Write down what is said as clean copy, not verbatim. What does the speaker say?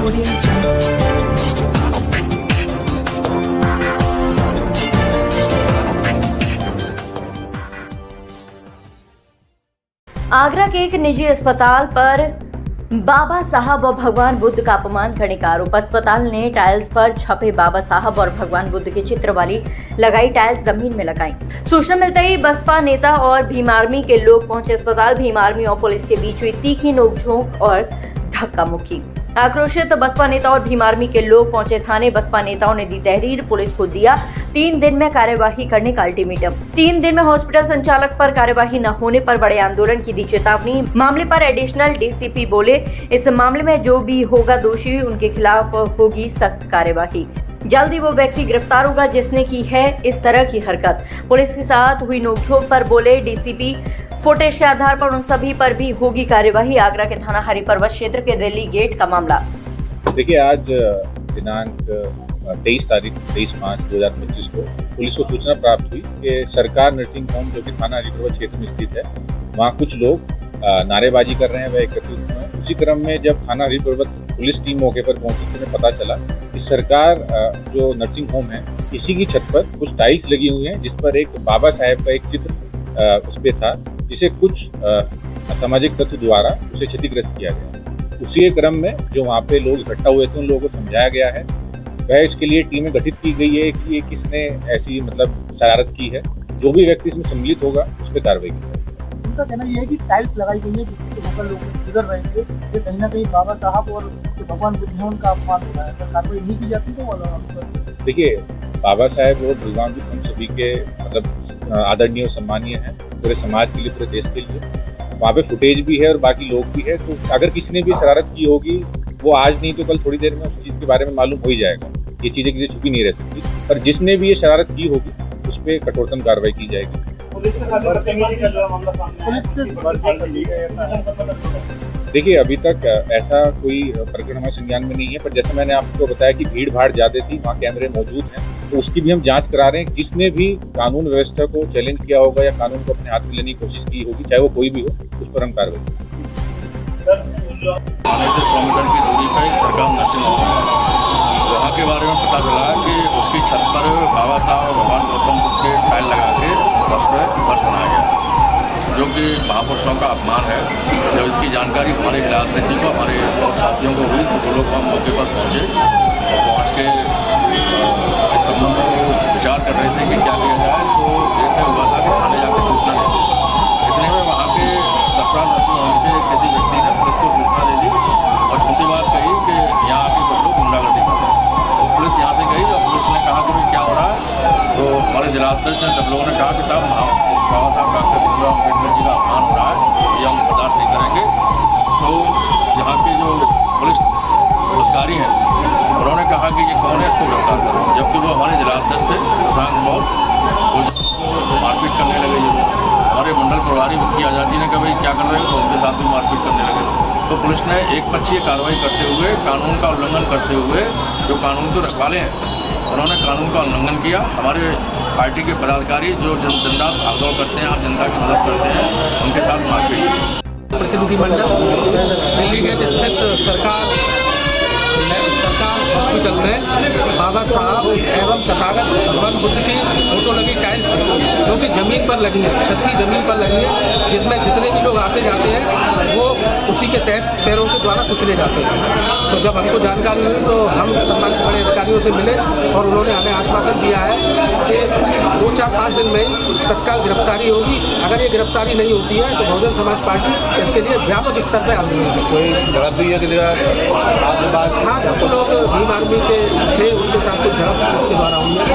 आगरा के एक निजी अस्पताल पर बाबा साहब और भगवान बुद्ध का अपमान करने का आरोप। अस्पताल ने टाइल्स पर छपे बाबा साहब और भगवान बुद्ध के चित्र वाली लगाई टाइल्स जमीन में लगाई। सूचना मिलते ही बसपा नेता और भीम आर्मी के लोग पहुंचे अस्पताल। भीम आर्मी और पुलिस के बीच हुई तीखी नोकझोंक और धक्का मुक्की। आक्रोशित बसपा नेता और भीम आर्मी के लोग पहुंचे थाने। बसपा नेताओं ने दी तहरीर, पुलिस को दिया 3 दिन में कार्यवाही करने का अल्टीमेटम। 3 दिन में हॉस्पिटल संचालक पर कार्यवाही न होने पर बड़े आंदोलन की दी चेतावनी। मामले पर एडिशनल डीसीपी बोले, इस मामले में जो भी होगा दोषी उनके खिलाफ होगी सख्त कार्यवाही। जल्दी वो व्यक्ति गिरफ्तार होगा जिसने की है इस तरह की हरकत। पुलिस के साथ हुई नोकझोंक पर बोले डीसीपी, फुटेज के आधार पर उन सभी पर भी होगी कार्यवाही। आगरा के थाना हरिपर्वत क्षेत्र के दिल्ली गेट का मामला। देखिए, आज दिनांक 23/5/2025 को पुलिस को सूचना प्राप्त हुई कि सरकार नर्सिंग होम जो कि थाना हरिपर्वत क्षेत्र में स्थित है, वहाँ कुछ लोग नारेबाजी कर रहे हैं, वह एकत्रित हुए हैं। उसी क्रम में जब थाना हरिपर्वत पुलिस टीम मौके पर पहुंची तो उन्हें पता चला कि सरकार जो नर्सिंग होम है इसी की छत पर कुछ टाइल्स लगी हुई हैं जिस पर एक बाबा साहेब का एक चित्र उस पे था, जिसे कुछ असामाजिक तत्व द्वारा उसे क्षतिग्रस्त किया गया। उसी क्रम में जो वहाँ पे लोग इकट्ठा हुए थे उन लोगों को समझाया गया है। वह इसके लिए टीमें गठित की गई है कि ये किसने ऐसी शरारत की है। जो भी व्यक्ति इसमें सम्मिलित होगा उस पर कार्रवाई की जाएगी। उनका कहना यह है कि टाइल्स लगाई गई है जिसके ऊपर लोग गुजर रहे थे, ये कहीं ना कहीं बाबा साहब और भगवान बुद्ध है उनका अपमान हो रहा है। अगर कार्रवाई नहीं की जाती तो वो देखिए, बाबा साहेब और भगवान बुद्ध हम सभी के आदरणीय और सम्मानीय हैं, पूरे समाज के लिए, पूरे देश के लिए। वहाँ पे फुटेज भी है और बाकी लोग भी है, तो अगर किसी ने भी शरारत की होगी वो आज नहीं तो कल थोड़ी देर में उस चीज़ के बारे में मालूम हो ही जाएगा। ये चीज़ें किसी छुपी नहीं रह सकती, पर जिसने भी ये शरारत की होगी उस पर कठोरतम कार्रवाई की जाएगी। देखिए, अभी तक ऐसा कोई प्रकरण हमारे संज्ञान में नहीं है, पर जैसे मैंने आपको बताया कि भीड़ भाड़ ज्यादा थी, वहाँ कैमरे मौजूद हैं, तो उसकी भी हम जांच करा रहे हैं। जिसने भी कानून व्यवस्था को चैलेंज किया होगा या कानून को अपने हाथ में लेने की कोशिश की होगी, चाहे वो कोई भी हो, उस पर हम कार्रवाई थाने से 100 मीटर की दूरी पर एक सरकार नर्सिंग होम है। वहाँ के बारे में पता चला कि उसकी छत पर बाबा साहब और भगवान गौतम बुद्ध के टाइल लगा के फर्श बनाया गया, जो कि महापुरुषों का अपमान है। जब इसकी जानकारी हमारे राजनीति को, हमारे साथियों को हुई तो वो लोग हम मौके पर पहुँचे और पहुँच के इस संबंध में विचार कर रहे थे कि क्या किया जाए। तो ये तय हुआ था कि थाने जाकर सूचना दे दी। इतने में वहाँ के सरफराज नर्सिंग होम के किसी व्यक्ति ने पुलिस को सूचना दे दी और छोटी बात कही कि यहाँ आके कुछ लोग गुंडागर्दी कर रहे हैं। तो पुलिस यहाँ से गई और पुलिस ने कहा कि भाई क्या हो रहा है। तो हमारे जिलाध्यक्ष ने, सब लोगों ने कहा कि साहब बाबा साहब डॉक्टर भीमराव अम्बेडकर जी का अपमान हो रहा है, ये हम बर्दाश्त नहीं करेंगे। तो यहाँ के जो पुलिसकारी हैं उन्होंने कहा कि ये कौन है, इसको गिरफ्तार करो। जबकि वो हमारे जिलाध्यक्ष थे शशांक मौत, वो मारपीट करने लगे। हमारे मंडल प्रभारी मुक्ति आज़ादी ने कहा भाई क्या कर रहे हो, तो उनके साथ भी मारपीट करने लगे। तो पुलिस ने एक पक्षीय कार्रवाई करते हुए, कानून का उल्लंघन करते हुए, जो कानून के रखवाले हैं उन्होंने कानून का उल्लंघन किया। हमारे पार्टी के पदाधिकारी जो जनता भागदौड़ करते हैं, आप जनता की मदद करते हैं, उनके साथ मारपीट। प्रतिनिधिमंडल दिल्ली गेट स्थित सरकार हॉस्पिटल में बाबा साहब एवं तथागत भगवान बुद्ध की फोटो लगी टाइल्स जो कि जमीन पर लगी है, छत की जमीन पर लगी है, जिसमें जितने भी लोग आते जाते हैं वो उसी के तहत पैरों के द्वारा कुचले जाते हैं। तो जब हमको जानकारी हुई तो हम सम्मानित बड़े अधिकारियों से मिले और उन्होंने हमें आश्वासन दिया है कि 2-4-5 दिन में तत्काल गिरफ्तारी होगी। अगर ये गिरफ्तारी नहीं होती है तो बहुजन समाज पार्टी इसके लिए व्यापक स्तर पर आंदोलन करेगी। कोई झड़प हुई है कि हाँ, कुछ लोग भीम आर्मी के थे, उनके साथ कुछ झड़प इसके द्वारा हुई है।